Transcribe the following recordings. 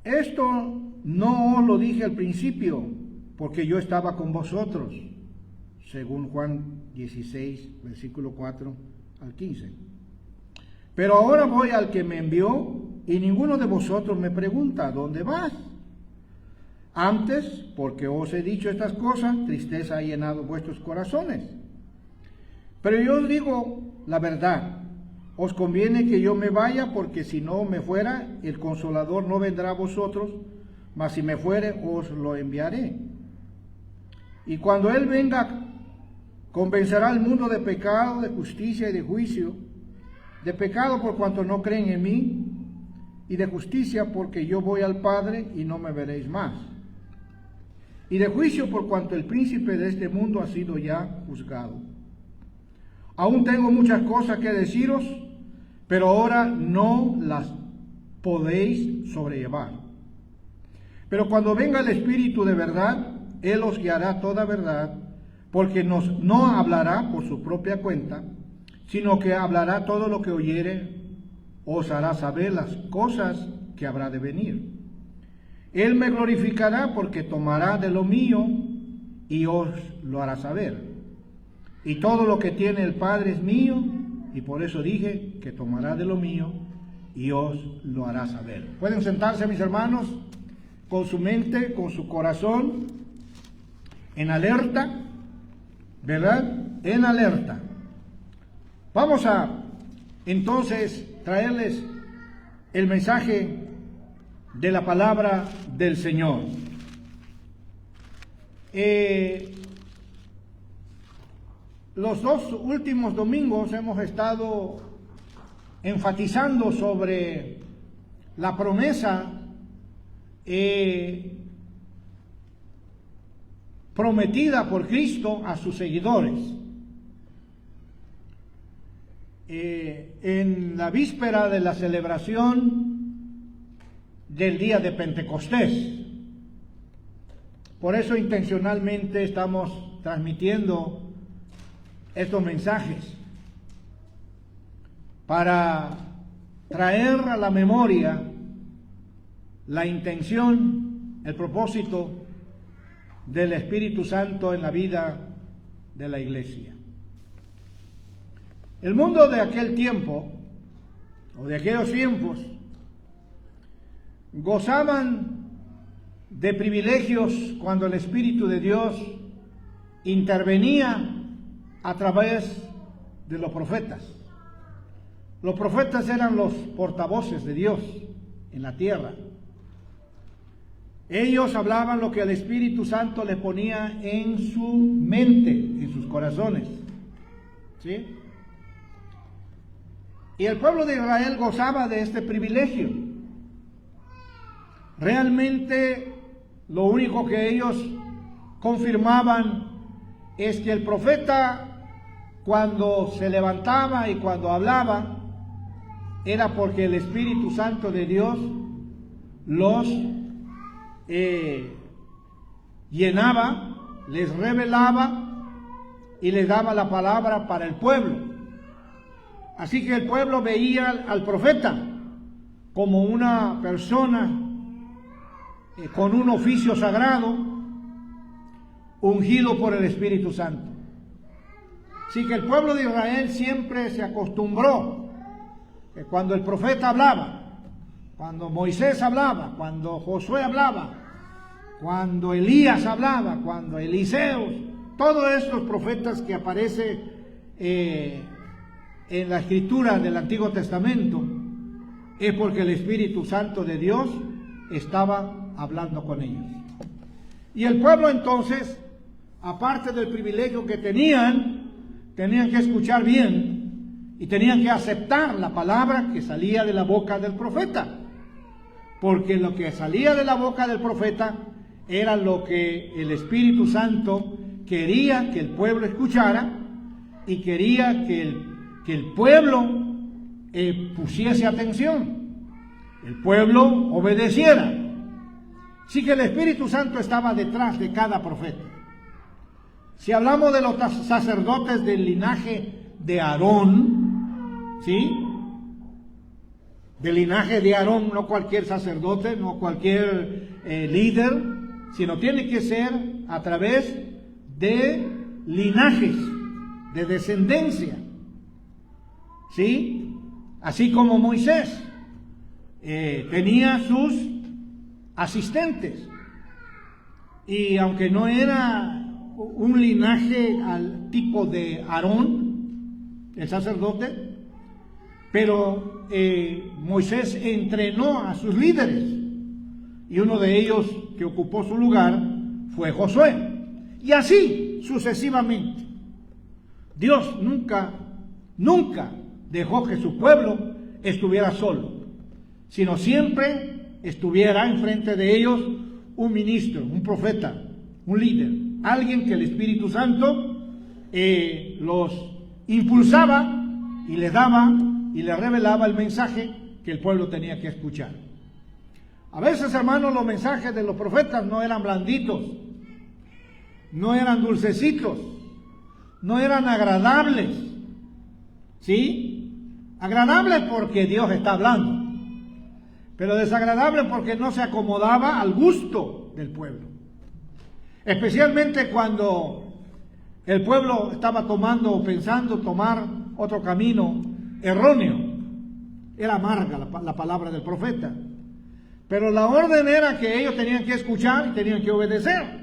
Esto no os lo dije al principio, porque yo estaba con vosotros, según Juan 16, versículo 4 al 15. Pero ahora voy al que me envió, y ninguno de vosotros me pregunta, ¿dónde vas? Antes, porque os he dicho estas cosas, tristeza ha llenado vuestros corazones. Pero yo os digo la verdad, os conviene que yo me vaya, porque si no me fuera, el Consolador no vendrá a vosotros, mas si me fuere, os lo enviaré. Y cuando Él venga, convencerá al mundo de pecado, de justicia y de juicio. De pecado por cuanto no creen en mí, y de justicia porque yo voy al Padre y no me veréis más. Y de juicio por cuanto el príncipe de este mundo ha sido ya juzgado. Aún tengo muchas cosas que deciros, pero ahora no las podéis sobrellevar. Pero cuando venga el Espíritu de verdad, Él os guiará a toda verdad, porque no hablará por su propia cuenta, sino que hablará todo lo que oyere, os hará saber las cosas que habrá de venir. Él me glorificará, porque tomará de lo mío y os lo hará saber. Y todo lo que tiene el Padre es mío, y por eso dije que tomará de lo mío y os lo hará saber. Pueden sentarse, mis hermanos, con su mente, con su corazón, en alerta, ¿verdad? En alerta. Vamos a entonces traerles el mensaje de la palabra del Señor. Los dos últimos domingos hemos estado enfatizando sobre la promesa prometida por Cristo a sus seguidores. En la víspera de la celebración del día de Pentecostés. Por eso intencionalmente estamos transmitiendo estos mensajes, para traer a la memoria la intención, el propósito del Espíritu Santo en la vida de la iglesia. El mundo de aquel tiempo, o de aquellos tiempos, gozaban de privilegios cuando el Espíritu de Dios intervenía a través de los profetas. Los profetas eran los portavoces de Dios en la tierra. Ellos hablaban lo que el Espíritu Santo les ponía en su mente, en sus corazones. ¿Sí? Y el pueblo de Israel gozaba de este privilegio. Realmente lo único que ellos confirmaban es que el profeta, cuando se levantaba y cuando hablaba, era porque el Espíritu Santo de Dios los llenaba, les revelaba y les daba la palabra para el pueblo. Así que el pueblo veía al profeta como una persona con un oficio sagrado, ungido por el Espíritu Santo. Así que el pueblo de Israel siempre se acostumbró que cuando el profeta hablaba, cuando Moisés hablaba, cuando Josué hablaba, cuando Elías hablaba, cuando Eliseo, todos estos profetas que aparecen en la escritura del Antiguo Testamento, es porque el Espíritu Santo de Dios estaba hablando con ellos. Y el pueblo entonces, aparte del privilegio que tenían que escuchar bien y tenían que aceptar la palabra que salía de la boca del profeta, porque lo que salía de la boca del profeta era lo que el Espíritu Santo quería que el pueblo escuchara y quería que el pueblo pusiese atención, el pueblo obedeciera. Así que el Espíritu Santo estaba detrás de cada profeta. Si hablamos de los sacerdotes del linaje de Aarón, ¿sí? del linaje de Aarón, no cualquier sacerdote, no cualquier líder, sino tiene que ser a través de linajes, de descendencia, ¿sí? Así como Moisés tenía sus asistentes, y aunque no era un linaje al tipo de Aarón, el sacerdote, pero Moisés entrenó a sus líderes, y uno de ellos que ocupó su lugar fue Josué, y así sucesivamente. Dios nunca dejó que su pueblo estuviera solo, sino siempre estuviera enfrente de ellos un ministro, un profeta, un líder, alguien que el Espíritu Santo los impulsaba y les daba y les revelaba el mensaje que el pueblo tenía que escuchar. A veces, hermanos, los mensajes de los profetas no eran blanditos, no eran dulcecitos, no eran agradables, ¿sí? Agradables porque Dios está hablando, pero desagradable porque no se acomodaba al gusto del pueblo. Especialmente cuando el pueblo estaba tomando o pensando tomar otro camino erróneo. Era amarga la palabra del profeta, pero la orden era que ellos tenían que escuchar y tenían que obedecer,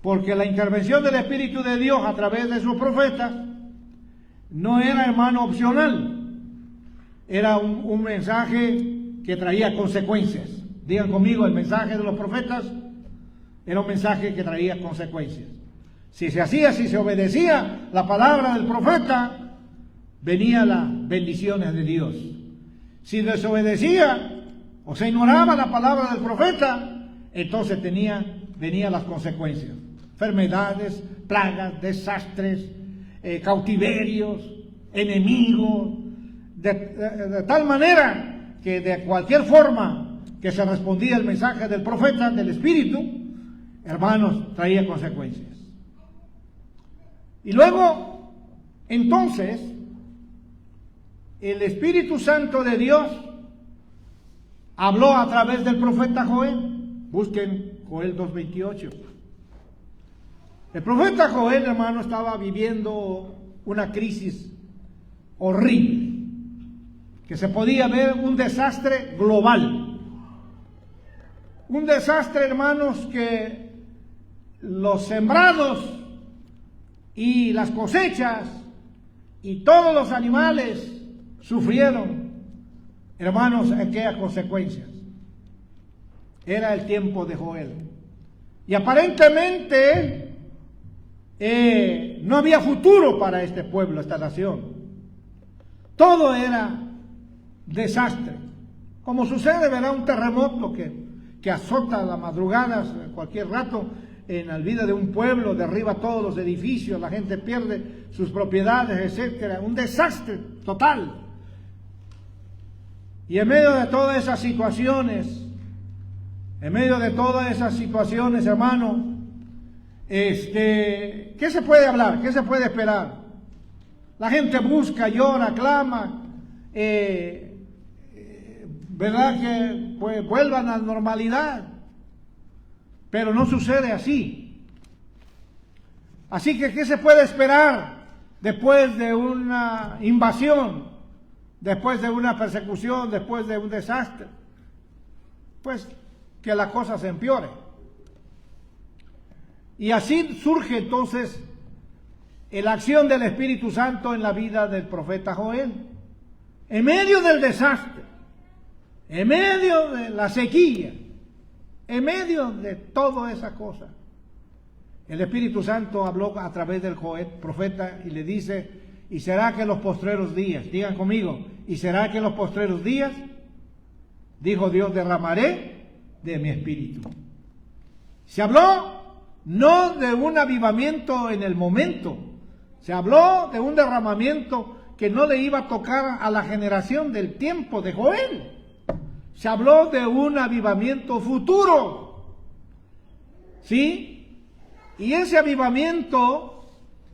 porque la intervención del Espíritu de Dios a través de sus profetas no era, hermano, opcional. Era un mensaje que traía consecuencias. Digan conmigo, el mensaje de los profetas era un mensaje que traía consecuencias. Si se hacía, si se obedecía la palabra del profeta, venían las bendiciones de Dios. Si desobedecía o se ignoraba la palabra del profeta, entonces venían las consecuencias. Enfermedades, plagas, desastres, cautiverios, enemigos, de tal manera que de cualquier forma que se respondía el mensaje del profeta, del Espíritu, hermanos, traía consecuencias. Y luego, entonces, el Espíritu Santo de Dios habló a través del profeta Joel. Busquen Joel 2:28. El profeta Joel, hermano, estaba viviendo una crisis horrible, que se podía ver un desastre global. Un desastre, hermanos, que los sembrados y las cosechas y todos los animales sufrieron, hermanos, aquellas consecuencias. Era el tiempo de Joel. Y aparentemente no había futuro para este pueblo, esta nación. Todo era desastre. Como sucede, verá, un terremoto que azota a las madrugadas, cualquier rato, en la vida de un pueblo, derriba todos los edificios, la gente pierde sus propiedades, etcétera. Un desastre total. Y en medio de todas esas situaciones, hermano, ¿qué se puede hablar? ¿Qué se puede esperar? La gente busca, llora, clama, ¿verdad? Que pues vuelvan a la normalidad. Pero no sucede así. Así que, ¿qué se puede esperar después de una invasión, después de una persecución, después de un desastre? Pues que la cosa se empeore. Y así surge entonces la acción del Espíritu Santo en la vida del profeta Joel. En medio del desastre, en medio de la sequía, en medio de toda esa cosa, el Espíritu Santo habló a través del Joel, profeta, y le dice: y será que en los postreros días, digan conmigo, y será que en los postreros días, dijo Dios, derramaré de mi espíritu. Se habló no de un avivamiento en el momento, se habló de un derramamiento que no le iba a tocar a la generación del tiempo de Joel. Se habló de un avivamiento futuro, ¿sí? Y ese avivamiento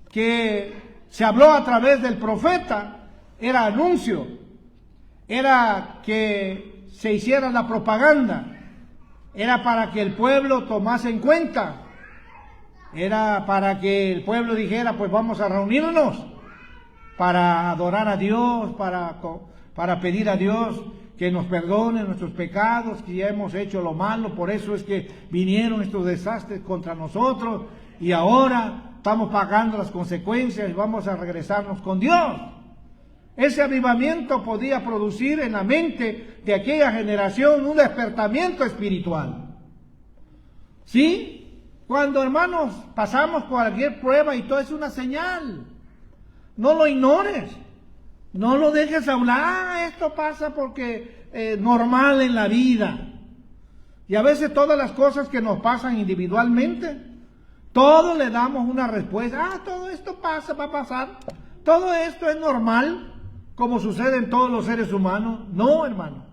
que se habló a través del profeta era anuncio era que se hiciera la propaganda, era para que el pueblo tomase en cuenta, era para que el pueblo dijera, pues vamos a reunirnos para adorar a Dios, para pedir a Dios que nos perdone nuestros pecados, que ya hemos hecho lo malo, por eso es que vinieron estos desastres contra nosotros y ahora estamos pagando las consecuencias y vamos a regresarnos con Dios. Ese avivamiento podía producir en la mente de aquella generación un despertamiento espiritual. ¿Sí? Cuando, hermanos, pasamos cualquier prueba y todo es una señal. No lo ignores. No lo dejes hablar. Esto pasa porque es normal en la vida. Y a veces todas las cosas que nos pasan individualmente, todos le damos una respuesta. Todo esto pasa, va a pasar. Todo esto es normal, como sucede en todos los seres humanos. No, hermano.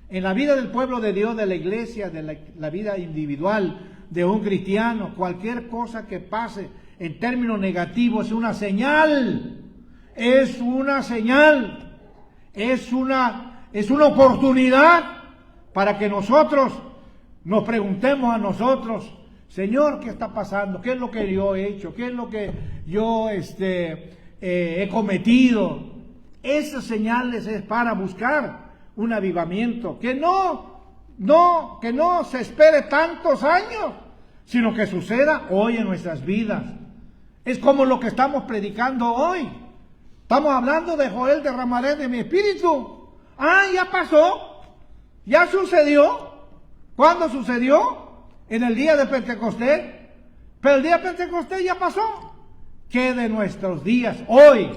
En la vida del pueblo de Dios, de la iglesia, de la vida individual de un cristiano, cualquier cosa que pase en términos negativos es una señal. Es una señal. Es una oportunidad para que nosotros nos preguntemos a nosotros, Señor, ¿qué está pasando? ¿Qué es lo que yo he hecho? ¿Qué es lo que yo he cometido? Esas señales es para buscar un avivamiento, que no se espere tantos años, sino que suceda hoy en nuestras vidas. Es como lo que estamos predicando hoy. Estamos hablando de Joel, derramaré de mi espíritu. Ya pasó, ya sucedió. ¿Cuándo sucedió? En el día de Pentecostés. Pero el día de Pentecostés ya pasó. ¿Qué de nuestros días hoy?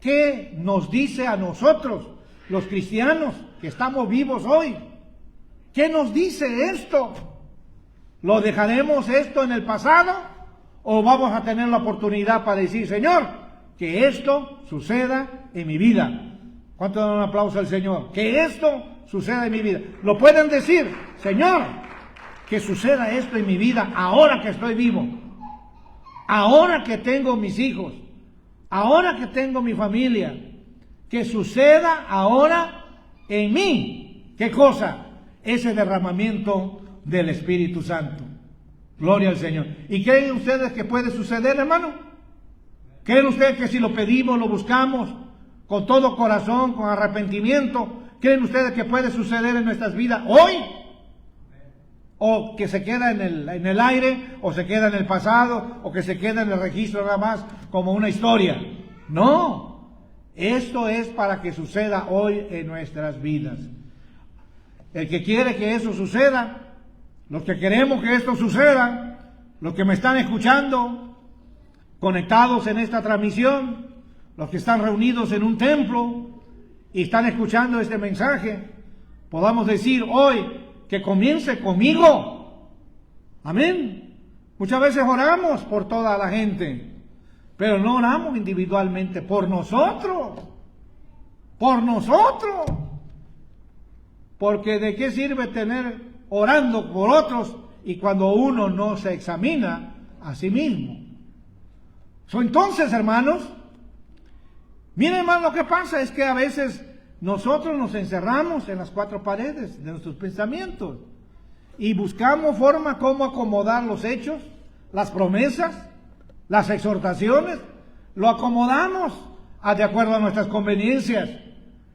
¿Qué nos dice a nosotros, los cristianos, que estamos vivos hoy? ¿Qué nos dice esto? ¿Lo dejaremos esto en el pasado? ¿O vamos a tener la oportunidad para decir, Señor, que esto suceda en mi vida? ¿Cuánto dan un aplauso al Señor? Que esto suceda en mi vida. Lo pueden decir, Señor, que suceda esto en mi vida ahora que estoy vivo. Ahora que tengo mis hijos. Ahora que tengo mi familia. Que suceda ahora en mí. ¿Qué cosa? Ese derramamiento del Espíritu Santo. Gloria al Señor. ¿Y creen ustedes que puede suceder, hermano? ¿Creen ustedes que si lo pedimos, lo buscamos con todo corazón, con arrepentimiento, creen ustedes que puede suceder en nuestras vidas hoy? ¿O que se queda en el aire, o se queda en el pasado, o que se queda en el registro nada más como una historia? No, esto es para que suceda hoy en nuestras vidas. El que quiere que eso suceda, los que queremos que esto suceda, los que me están escuchando, conectados en esta transmisión, los que están reunidos en un templo y están escuchando este mensaje, podamos decir hoy que comience conmigo. Amén. Muchas veces oramos por toda la gente, pero no oramos individualmente por nosotros. Por nosotros. Porque de qué sirve tener orando por otros y cuando uno no se examina a sí mismo. Entonces, hermanos, miren, hermano, lo que pasa es que a veces nosotros nos encerramos en las cuatro paredes de nuestros pensamientos y buscamos forma como acomodar los hechos, las promesas, las exhortaciones, lo acomodamos de acuerdo a nuestras conveniencias,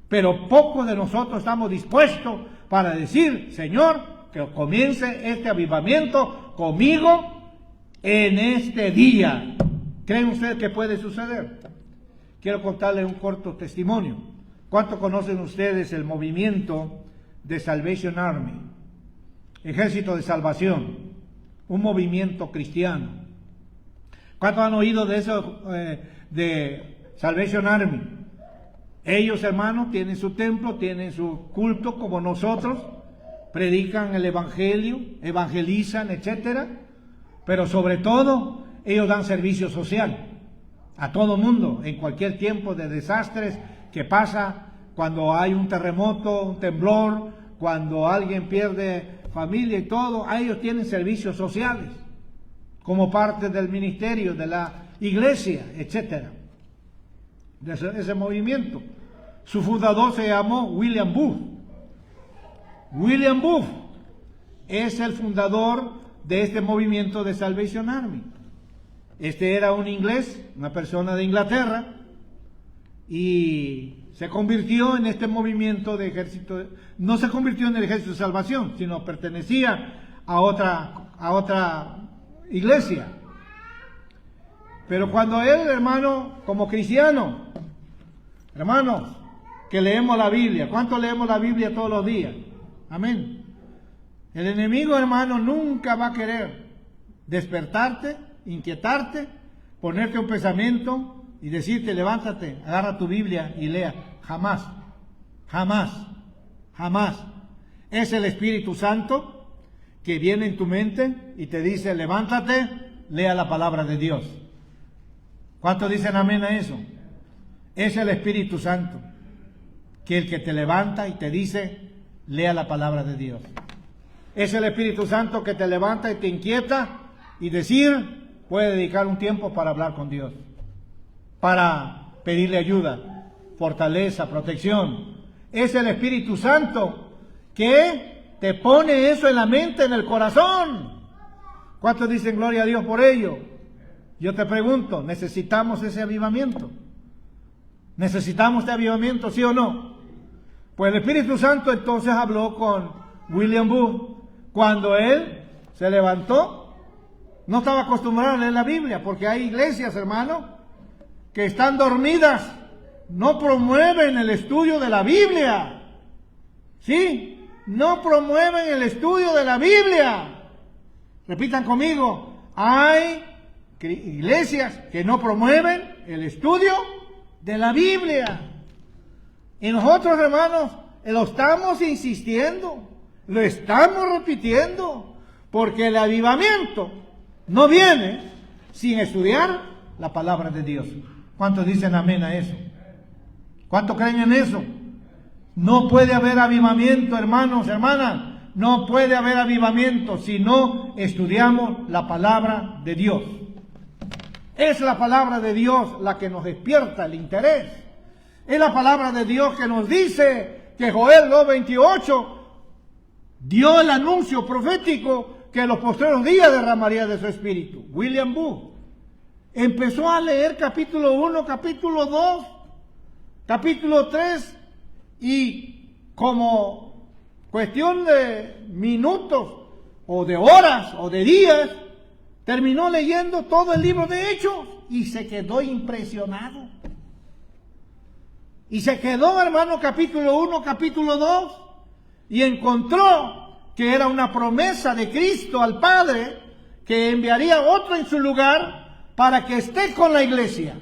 pero poco de nosotros estamos dispuestos para decir, Señor, que comience este avivamiento conmigo en este día. ¿Creen ustedes que puede suceder? Quiero contarles un corto testimonio. ¿Cuánto conocen ustedes el movimiento de Salvation Army? Ejército de Salvación, un movimiento cristiano. ¿Cuántos han oído de eso, de Salvation Army? Ellos, hermanos, tienen su templo, tienen su culto como nosotros, predican el evangelio, evangelizan, etcétera, pero sobre todo ellos dan servicio social a todo mundo en cualquier tiempo de desastres que pasa, cuando hay un terremoto, un temblor, cuando alguien pierde familia y todo. A ellos tienen servicios sociales como parte del ministerio de la iglesia, etcétera, de ese movimiento. Su fundador se llamó William Booth. William Booth es el fundador de este movimiento de Salvation Army. Este era un inglés, una persona de Inglaterra, y se convirtió en este movimiento de ejército. No se convirtió en el ejército de salvación, sino pertenecía a otra iglesia. Pero cuando él, hermano, como cristiano, hermanos, que leemos la Biblia, ¿cuánto leemos la Biblia todos los días? Amén. El enemigo, hermano, nunca va a querer despertarte, inquietarte, ponerte un pensamiento y decirte, levántate, agarra tu Biblia y lea. Jamás, jamás, jamás. Es el Espíritu Santo que viene en tu mente y te dice, levántate, lea la palabra de Dios. ¿Cuántos dicen amén a eso? Es el Espíritu Santo que el que te levanta y te dice, lea la palabra de Dios. Es el Espíritu Santo que te levanta y te inquieta y decir, puede dedicar un tiempo para hablar con Dios, para pedirle ayuda, fortaleza, protección. Es el Espíritu Santo que te pone eso en la mente, en el corazón. ¿Cuántos dicen gloria a Dios por ello? Yo te pregunto, ¿necesitamos ese avivamiento? ¿Necesitamos este avivamiento, sí o no? Pues el Espíritu Santo entonces habló con William Booth. Cuando él se levantó, no estaba acostumbrado a leer la Biblia, porque hay iglesias, hermano, que están dormidas, no promueven el estudio de la Biblia. ¿Sí? No promueven el estudio de la Biblia. Repitan conmigo, hay iglesias que no promueven el estudio de la Biblia. Y nosotros, hermanos, lo estamos insistiendo, lo estamos repitiendo, porque el avivamiento no viene sin estudiar la palabra de Dios. ¿Cuántos dicen amén a eso? ¿Cuántos creen en eso? No puede haber avivamiento, hermanos, hermanas. No puede haber avivamiento si no estudiamos la palabra de Dios. Es la palabra de Dios la que nos despierta el interés. Es la palabra de Dios que nos dice que Joel 2:28 dio el anuncio profético que en los postreros días derramaría de su espíritu. William Booth empezó a leer capítulo 1, capítulo 2, capítulo 3 y como cuestión de minutos o de horas o de días terminó leyendo todo el libro de Hechos y se quedó impresionado. Y se quedó, hermano, capítulo 1, capítulo 2 y encontró que era una promesa de Cristo al Padre que enviaría otro en su lugar para que esté con la iglesia.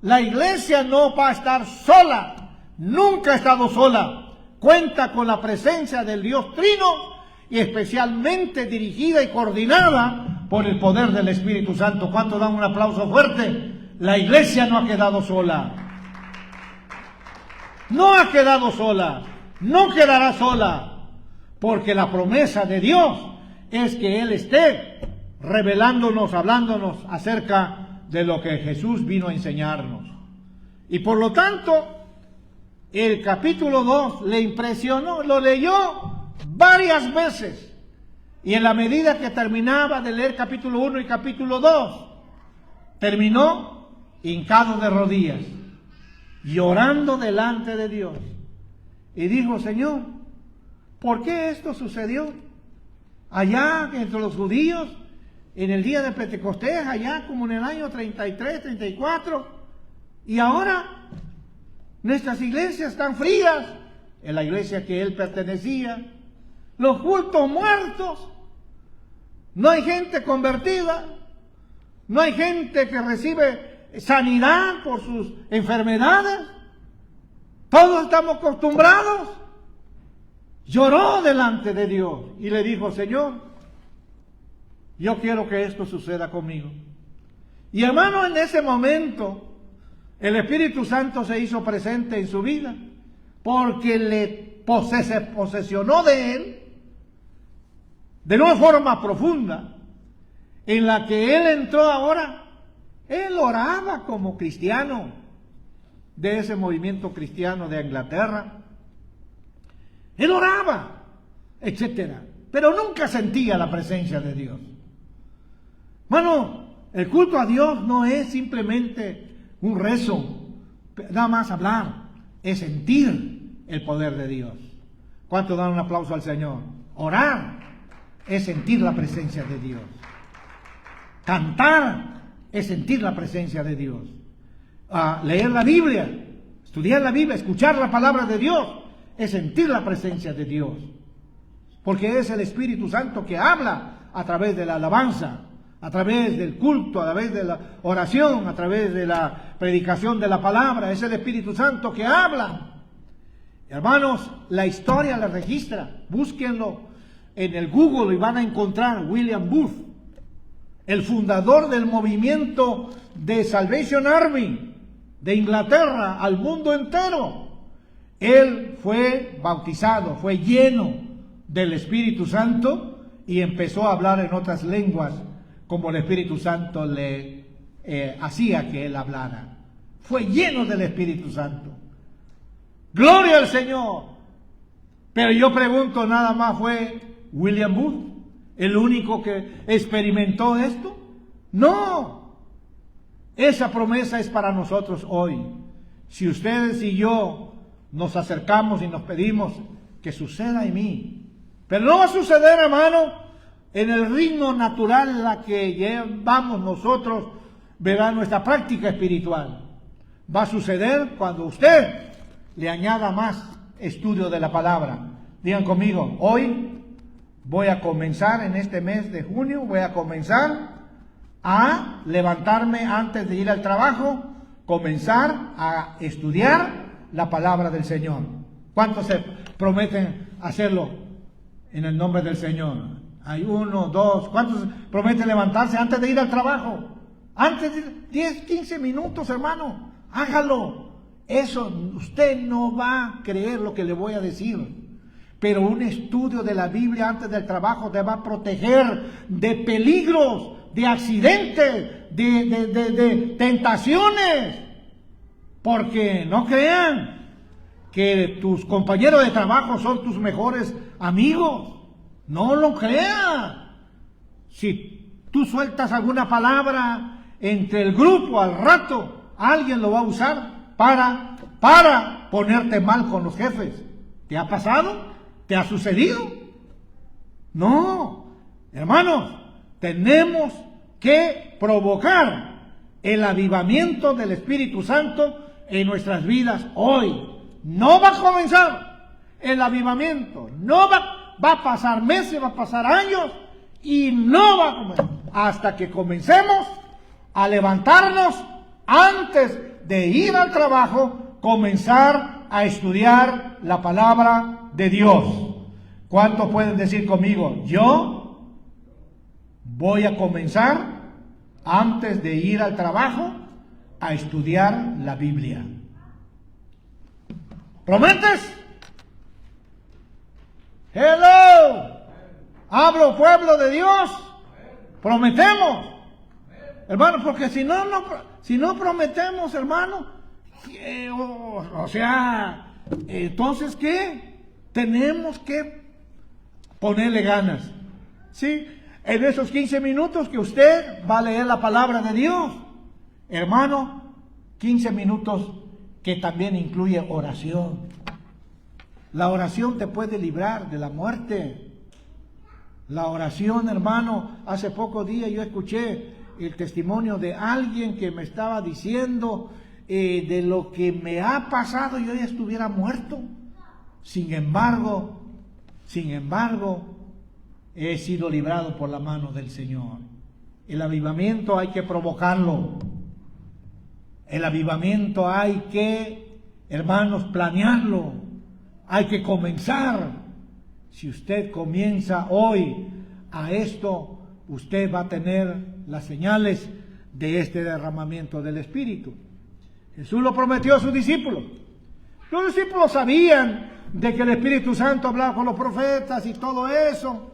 La iglesia no va a estar sola, nunca ha estado sola. Cuenta con la presencia del Dios Trino y especialmente dirigida y coordinada por el poder del Espíritu Santo. ¿Cuánto dan un aplauso fuerte? La iglesia no ha quedado sola. No ha quedado sola, no quedará sola, porque la promesa de Dios es que Él esté revelándonos, hablándonos acerca de lo que Jesús vino a enseñarnos. Y por lo tanto, el capítulo 2 le impresionó, lo leyó varias veces. Y en la medida que terminaba de leer capítulo 1 y capítulo 2, terminó hincado de rodillas, llorando delante de Dios. Y dijo, Señor, ¿por qué esto sucedió? Allá entre los judíos, en el día de Pentecostés, allá como en el año 33, 34, y ahora nuestras iglesias están frías, en la iglesia que él pertenecía, los cultos muertos, no hay gente convertida, no hay gente que recibe sanidad por sus enfermedades, todos estamos acostumbrados. Lloró delante de Dios y le dijo, Señor, yo quiero que esto suceda conmigo. Y hermano, en ese momento el Espíritu Santo se hizo presente en su vida porque se posesionó de él de una forma profunda en la que él entró ahora. Él oraba como cristiano. de ese movimiento cristiano de Inglaterra. Él oraba, etcétera, pero nunca sentía la presencia de Dios. Bueno, el culto a Dios no es simplemente un rezo, nada más hablar, es sentir el poder de Dios. ¿Cuánto dan un aplauso al Señor? Orar es sentir la presencia de Dios. Cantar es sentir la presencia de Dios. Leer la Biblia, estudiar la Biblia, escuchar la palabra de Dios, es sentir la presencia de Dios. Porque es el Espíritu Santo que habla a través de la alabanza, a través del culto, a través de la oración, a través de la predicación de la palabra. Es el Espíritu Santo que habla. Hermanos, la historia la registra. Búsquenlo en el Google y van a encontrar William Booth, el fundador del movimiento de Salvation Army de Inglaterra al mundo entero. Él fue bautizado, fue lleno del Espíritu Santo y empezó a hablar en otras lenguas como el Espíritu Santo le hacía que él hablara. Fue lleno del Espíritu Santo. ¡Gloria al Señor! Pero yo pregunto, ¿nada más fue William Booth el único que experimentó esto? No. Esa promesa es para nosotros hoy. Si ustedes y yo nos acercamos y nos pedimos que suceda en mí, pero no va a suceder, hermano, en el ritmo natural en la que llevamos nosotros, verá, nuestra práctica espiritual. Va a suceder cuando usted le añada más estudio de la palabra. Digan conmigo, hoy voy a comenzar en este mes de junio, voy a comenzar a levantarme antes de ir al trabajo, comenzar a estudiar la palabra del Señor. ¿Cuántos se prometen hacerlo en el nombre del Señor? Hay 1, 2, ¿cuántos prometen levantarse antes de ir al trabajo? Antes de 10, 15 minutos, hermano, hágalo. Eso, usted no va a creer lo que le voy a decir. Pero un estudio de la Biblia antes del trabajo te va a proteger de peligros, de accidentes, de tentaciones. Porque no crean que tus compañeros de trabajo son tus mejores amigos. No lo crean. Si tú sueltas alguna palabra entre el grupo, al rato alguien lo va a usar para ponerte mal con los jefes. ¿Te ha pasado? ¿Te ha sucedido? No, hermanos, tenemos que provocar el avivamiento del Espíritu Santo en nuestras vidas hoy. No va a comenzar el avivamiento, no va a pasar meses, va a pasar años y no va a comenzar hasta que comencemos a levantarnos antes de ir al trabajo, comenzar a estudiar la palabra de Dios. ¿Cuántos pueden decir conmigo? Yo voy a comenzar antes de ir al trabajo a estudiar la Biblia. ¿Prometes? Hello. Hablo, pueblo de Dios. Prometemos. Hermano, porque si no prometemos, hermano, entonces ¿qué? Tenemos que ponerle ganas. ¿Sí? En esos 15 minutos que usted va a leer la palabra de Dios, hermano, 15 minutos que también incluye oración. La oración te puede librar de la muerte. La oración, hermano, hace pocos días yo escuché el testimonio de alguien que me estaba diciendo de lo que me ha pasado, yo ya estuviera muerto. Sin embargo, he sido librado por la mano del Señor. El avivamiento hay que provocarlo. El avivamiento hay que, hermanos, planearlo. Hay que comenzar. Si usted comienza hoy a esto, usted va a tener las señales de este derramamiento del Espíritu. Jesús lo prometió a sus discípulos. Los discípulos sabían de que el Espíritu Santo hablaba con los profetas y todo eso,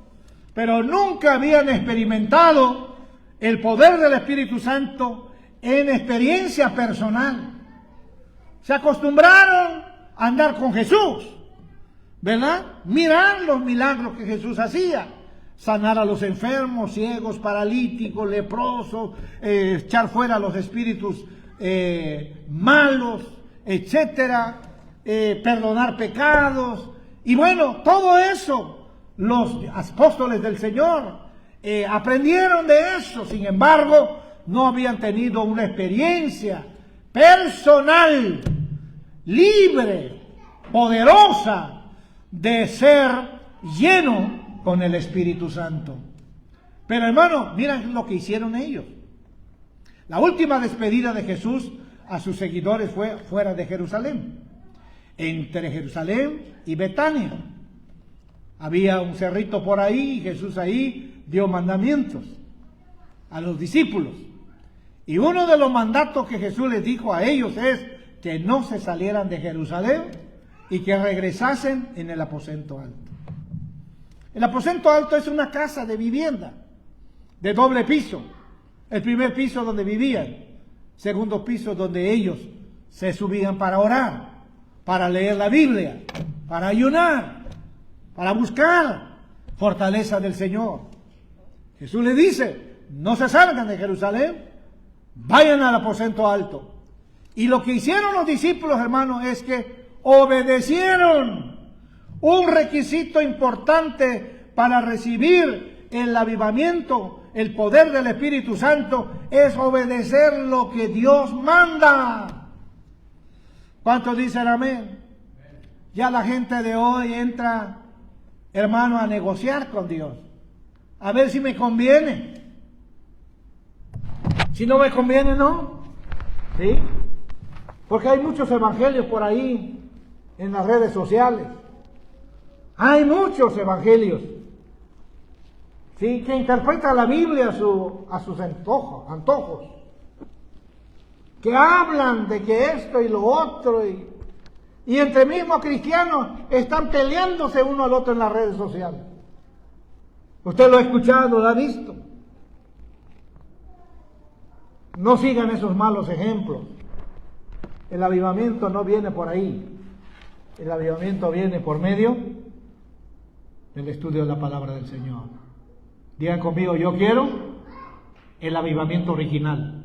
pero nunca habían experimentado el poder del Espíritu Santo en experiencia personal. se acostumbraron a andar con Jesús, ¿verdad? Mirar los milagros que Jesús hacía. Sanar a los enfermos, ciegos, paralíticos, leprosos, echar fuera a los espíritus malos, etcétera, perdonar pecados. Y bueno, todo eso los apóstoles del Señor aprendieron de eso. Sin embargo, no habían tenido una experiencia personal, libre, poderosa, de ser lleno con el Espíritu Santo. Pero hermano, miren lo que hicieron ellos. La última despedida de Jesús a sus seguidores fue fuera de Jerusalén, entre Jerusalén y Betania. Había un cerrito por ahí y Jesús ahí dio mandamientos a los discípulos. Y uno de los mandatos que Jesús les dijo a ellos es que no se salieran de Jerusalén y que regresasen en el aposento alto. El aposento alto es una casa de vivienda de doble piso. El primer piso donde vivían, segundo piso donde ellos se subían para orar, para leer la Biblia, para ayunar, para buscar fortaleza del Señor. Jesús le dice, no se salgan de Jerusalén, vayan al aposento alto. Y lo que hicieron los discípulos, hermanos, es que obedecieron. Un requisito importante para recibir el avivamiento, el poder del Espíritu Santo, es obedecer lo que Dios manda. ¿Cuántos dicen amén? Ya la gente de hoy entra, hermano, a negociar con Dios. A ver si me conviene. Si no me conviene, no. ¿Sí? Porque hay muchos evangelios por ahí en las redes sociales. Hay muchos evangelios, ¿sí?, que interpretan la Biblia a sus antojos, que hablan de que esto y lo otro, y entre mismos cristianos están peleándose uno al otro en las redes sociales. Usted lo ha escuchado, lo ha visto. No sigan esos malos ejemplos. El avivamiento no viene por ahí. El avivamiento viene por medio del estudio de la palabra del Señor. Digan conmigo, yo quiero el avivamiento original.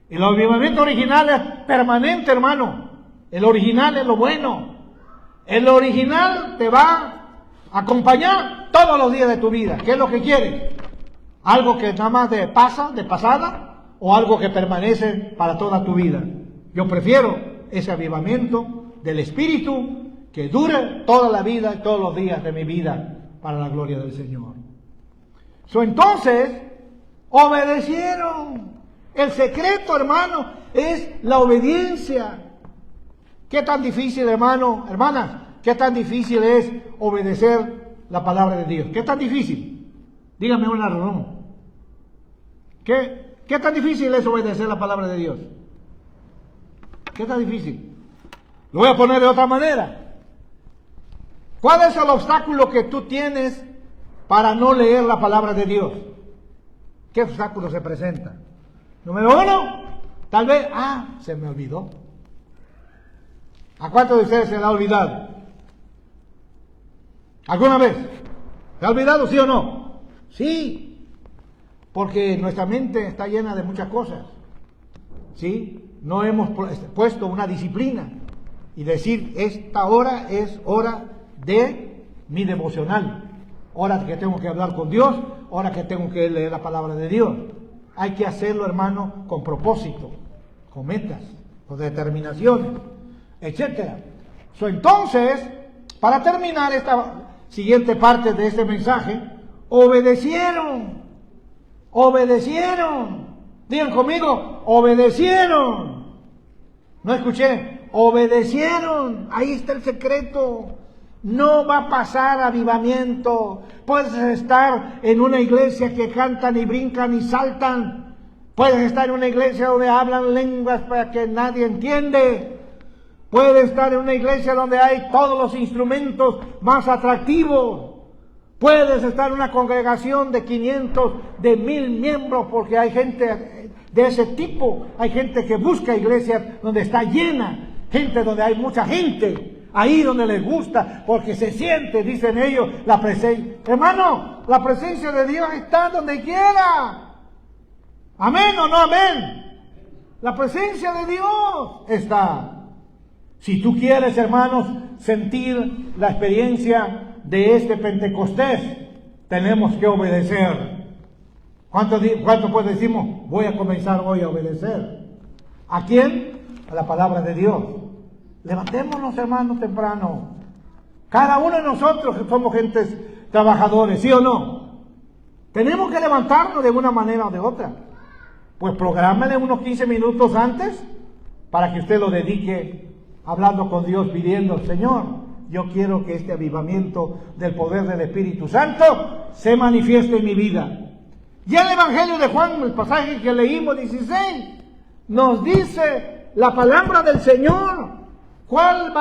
El avivamiento original es permanente, hermano. El original es lo bueno. El original te va a acompañar todos los días de tu vida. ¿Qué es lo que quieres? ¿Algo que nada más de pasada, o algo que permanece para toda tu vida? Yo prefiero ese avivamiento del Espíritu que dure toda la vida y todos los días de mi vida para la gloria del Señor. Entonces, obedecieron. El secreto, hermano, es la obediencia. ¿Qué tan difícil, hermano, hermanas? ¿Qué tan difícil es obedecer la palabra de Dios? ¿Qué tan difícil? Dígame una razón. ¿Qué tan difícil es obedecer la palabra de Dios? ¿Qué tan difícil? Lo voy a poner de otra manera. ¿Cuál es el obstáculo que tú tienes para no leer la palabra de Dios? ¿Qué obstáculo se presenta? Número uno, tal vez, se me olvidó. ¿A cuántos de ustedes se le ha olvidado? ¿Alguna vez? ¿Se ha olvidado, sí o no? Sí, porque nuestra mente está llena de muchas cosas. ¿Sí? No hemos puesto una disciplina y decir, esta hora es hora de mi devocional, hora que tengo que hablar con Dios, hora que tengo que leer la palabra de Dios. Hay que hacerlo, hermano, con propósito, con metas, con determinaciones, etcétera. Entonces, para terminar esta siguiente parte de este mensaje, obedecieron. Digan conmigo, obedecieron. No escuché, obedecieron. Ahí está el secreto. No va a pasar avivamiento. Puedes estar en una iglesia que cantan y brincan y saltan. Puedes estar en una iglesia donde hablan lenguas para que nadie entiende. Puedes estar en una iglesia donde hay todos los instrumentos más atractivos. Puedes estar en una congregación de 500, de 1000 miembros, porque hay gente de ese tipo. Hay gente que busca iglesias donde está llena, gente donde hay mucha gente, ahí donde les gusta, porque se siente, dicen ellos, la presencia. Hermano, la presencia de Dios está donde quiera. ¿Amén o no amén? La presencia de Dios está. Si tú quieres, hermanos, sentir la experiencia de este Pentecostés, tenemos que obedecer. ¿Cuánto pues decimos? Voy a comenzar hoy a obedecer. ¿A quién? A la palabra de Dios. Levantémonos, hermanos, temprano. Cada uno de nosotros que somos gentes trabajadores, ¿sí o no? Tenemos que levantarnos de una manera o de otra. Pues prográmele unos 15 minutos antes para que usted lo dedique hablando con Dios, pidiendo, Señor, yo quiero que este avivamiento del poder del Espíritu Santo se manifieste en mi vida. Ya el Evangelio de Juan, el pasaje que leímos, 16, nos dice la palabra del Señor. ¿Cuál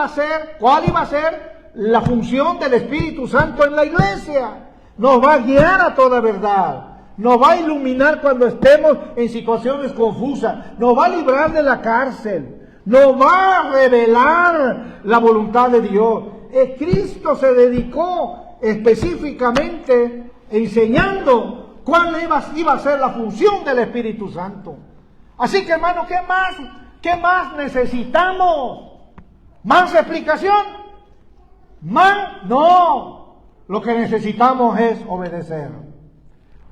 iba a ser la función del Espíritu Santo en la iglesia? Nos va a guiar a toda verdad. Nos va a iluminar cuando estemos en situaciones confusas. Nos va a librar de la cárcel. Nos va a revelar la voluntad de Dios. Cristo se dedicó específicamente enseñando cuál iba a ser la función del Espíritu Santo. Así que, hermano, ¿qué más necesitamos? ¿Más explicación? ¿Más? No. Lo que necesitamos es obedecer.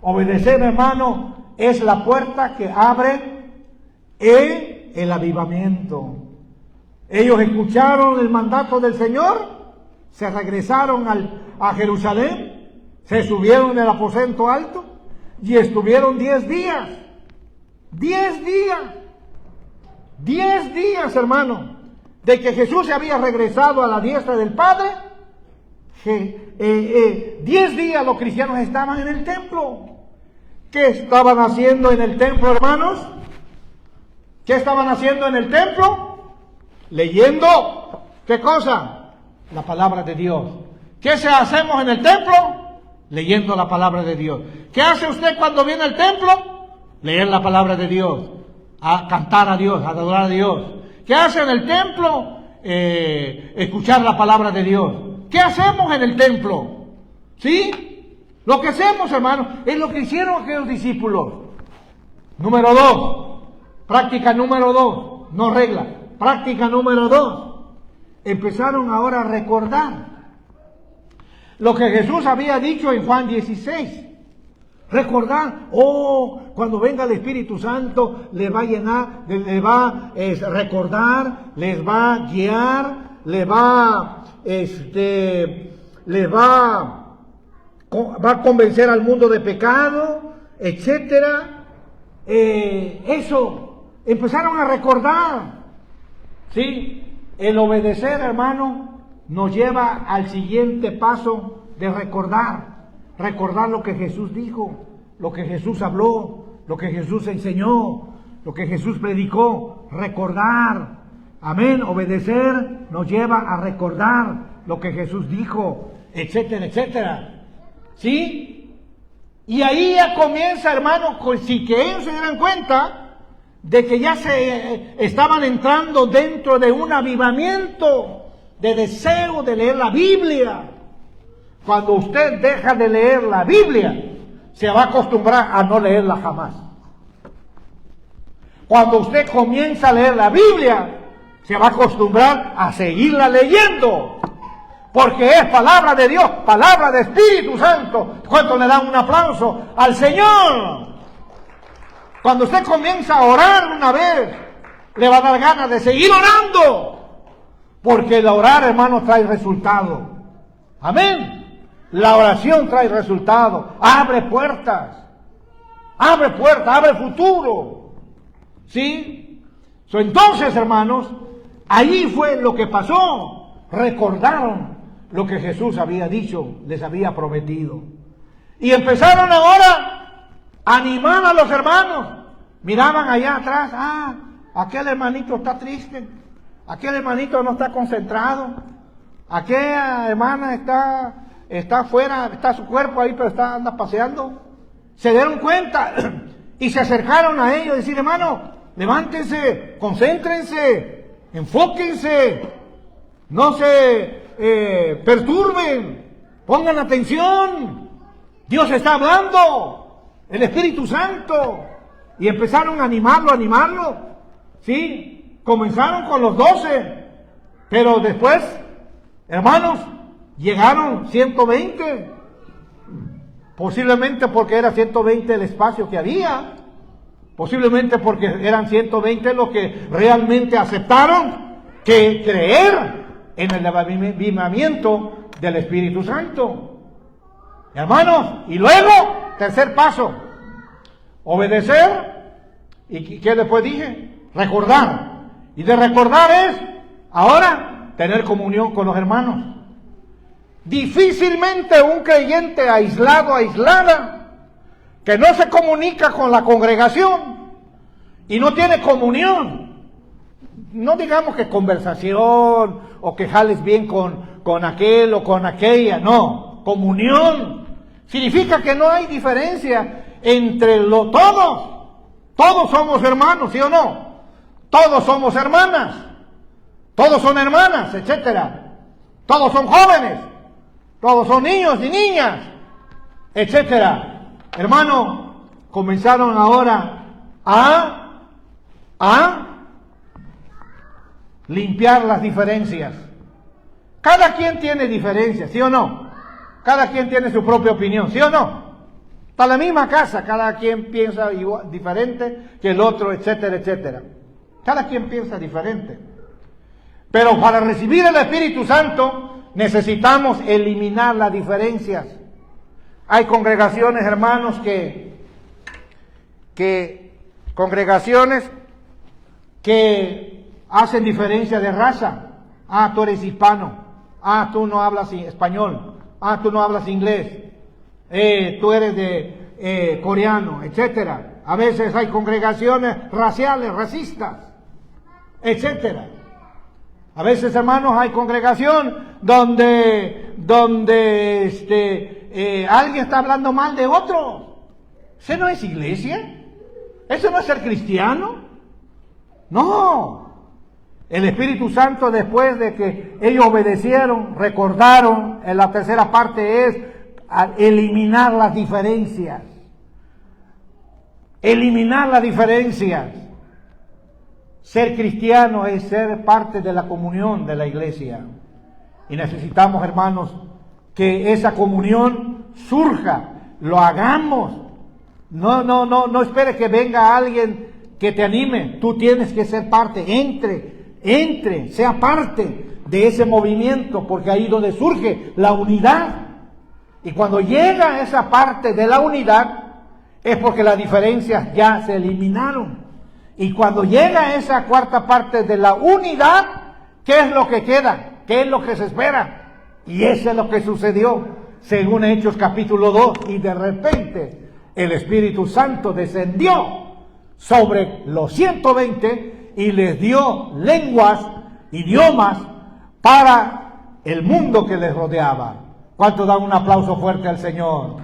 Obedecer, hermano, es la puerta que abre el avivamiento. Ellos escucharon el mandato del Señor, se regresaron a Jerusalén, se subieron en el aposento alto y estuvieron 10 días. 10 días. 10 días, hermano, de que Jesús se había regresado a la diestra del Padre. 10 días los cristianos estaban en el templo. ¿Qué estaban haciendo en el templo, hermanos? ¿Qué estaban haciendo en el templo? Leyendo, ¿qué cosa? La palabra de Dios. ¿Qué hacemos en el templo? Leyendo la palabra de Dios. ¿Qué hace usted cuando viene al templo? Leer la palabra de Dios, a cantar a Dios, a adorar a Dios. ¿Qué hace en el templo? Escuchar la palabra de Dios. ¿Qué hacemos en el templo? ¿Sí? Lo que hacemos, hermanos, es lo que hicieron aquellos discípulos. Número 2. Práctica número 2. No regla. Práctica número 2. Empezaron ahora a recordar lo que Jesús había dicho en Juan 16. Recordar, cuando venga el Espíritu Santo, les va a llenar, les va a recordar, les va a guiar, les va a convencer al mundo de pecado, etcétera. Eso, empezaron a recordar. ¿Sí? El obedecer, hermano, nos lleva al siguiente paso de recordar. Recordar lo que Jesús dijo, lo que Jesús habló, lo que Jesús enseñó, lo que Jesús predicó. Recordar. Amén. Obedecer nos lleva a recordar lo que Jesús dijo, etcétera, etcétera. ¿Sí? Y ahí ya comienza, hermano, si que ellos se dieran cuenta de que ya se estaban entrando dentro de un avivamiento de deseo de leer la Biblia. Cuando usted deja de leer la Biblia, se va a acostumbrar a no leerla jamás. Cuando usted comienza a leer la Biblia, se va a acostumbrar a seguirla leyendo. Porque es palabra de Dios, palabra de Espíritu Santo. ¿Cuánto le dan un aplauso al Señor? Cuando usted comienza a orar una vez, le va a dar ganas de seguir orando. Porque el orar, hermano, trae resultado. Amén. La oración trae resultado. Abre puertas. Abre puertas, abre futuro. ¿Sí? Entonces, hermanos, ahí fue lo que pasó. Recordaron lo que Jesús había dicho, les había prometido. Y empezaron ahora a animar a los hermanos. Miraban allá atrás, aquel hermanito está triste, aquel hermanito no está concentrado, aquella hermana está afuera, está su cuerpo ahí, pero anda paseando. Se dieron cuenta y se acercaron a ellos y decir, hermano, levántense, concéntrense, enfóquense, no se perturben, pongan atención. Dios está hablando, el Espíritu Santo. Y empezaron a animarlo, ¿sí? Comenzaron con los 12, pero después, hermanos, llegaron 120. Posiblemente porque era 120 el espacio que había. Posiblemente porque eran 120 los que realmente aceptaron que creer en el avivamiento del Espíritu Santo. Hermanos, y luego, tercer paso, obedecer. ¿Y qué después dije? Recordar. Y de recordar es, ahora, tener comunión con los hermanos. Difícilmente un creyente aislado, aislada, que no se comunica con la congregación y no tiene comunión, no digamos que conversación o que jales bien con aquel o con aquella, no, comunión significa que no hay diferencia entre todos somos hermanos, ¿sí o no? Todos somos hermanas, todos son hermanas, etcétera, todos son jóvenes, todos son niños y niñas, etcétera. Hermano, comenzaron ahora a limpiar las diferencias. Cada quien tiene diferencias, ¿sí o no? Cada quien tiene su propia opinión, ¿sí o no? Para la misma casa, cada quien piensa igual, diferente que el otro, etcétera, etcétera. Cada quien piensa diferente. Pero para recibir el Espíritu Santo necesitamos eliminar las diferencias. Hay congregaciones, hermanos, congregaciones que hacen diferencia de raza. Ah, tú eres hispano. Ah, tú no hablas español. Ah, tú no hablas inglés. Tú eres de coreano, etcétera. A veces hay congregaciones raciales, racistas, etcétera. A veces, hermanos, hay congregación donde alguien está hablando mal de otro. ¿Eso no es iglesia? ¿Eso no es ser cristiano? No. El Espíritu Santo, después de que ellos obedecieron, recordaron, en la tercera parte es eliminar las diferencias. Eliminar las diferencias. Ser cristiano es ser parte de la comunión de la iglesia. Y necesitamos, hermanos, que esa comunión surja, lo hagamos. No espere que venga alguien que te anime. Tú tienes que ser parte, entre, sea parte de ese movimiento, porque ahí es donde surge la unidad. Y cuando llega esa parte de la unidad, es porque las diferencias ya se eliminaron. Y cuando llega esa cuarta parte de la unidad, ¿qué es lo que queda? ¿Qué es lo que se espera? Y eso es lo que sucedió, según Hechos capítulo 2. Y de repente, el Espíritu Santo descendió sobre los 120 y les dio lenguas, idiomas, para el mundo que les rodeaba. ¿Cuánto dan un aplauso fuerte al Señor?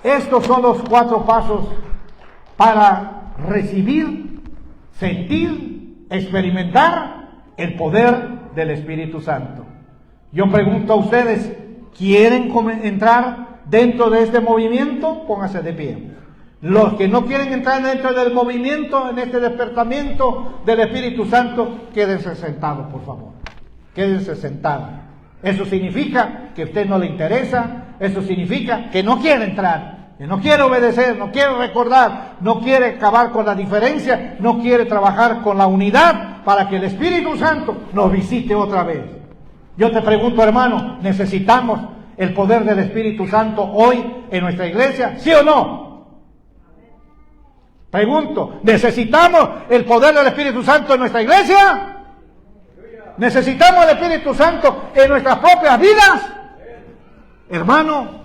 Estos son los 4 pasos para recibir, sentir, experimentar el poder del Espíritu Santo. Yo pregunto a ustedes, ¿quieren entrar dentro de este movimiento? Pónganse de pie. Los que no quieren entrar dentro del movimiento, en este despertamiento del Espíritu Santo, quédense sentados, por favor. Quédense sentados. Eso significa que a usted no le interesa, eso significa que no quiere entrar, que no quiere obedecer, no quiere recordar, no quiere acabar con la diferencia, no quiere trabajar con la unidad para que el Espíritu Santo nos visite otra vez. Yo te pregunto, hermano, ¿necesitamos el poder del Espíritu Santo hoy en nuestra iglesia? ¿Sí o no? Pregunto, ¿necesitamos el poder del Espíritu Santo en nuestra iglesia? ¿Necesitamos el Espíritu Santo en nuestras propias vidas? Hermano,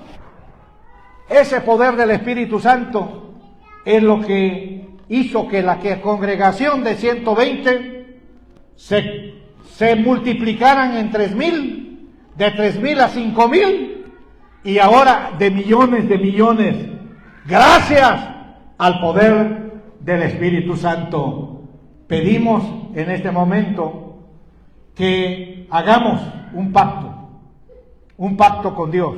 ese poder del Espíritu Santo es lo que hizo que la congregación de 120 se multiplicaran en 3,000, de 3,000 a 5,000 y ahora de millones, gracias al poder del Espíritu Santo. Pedimos en este momento que hagamos un pacto con Dios.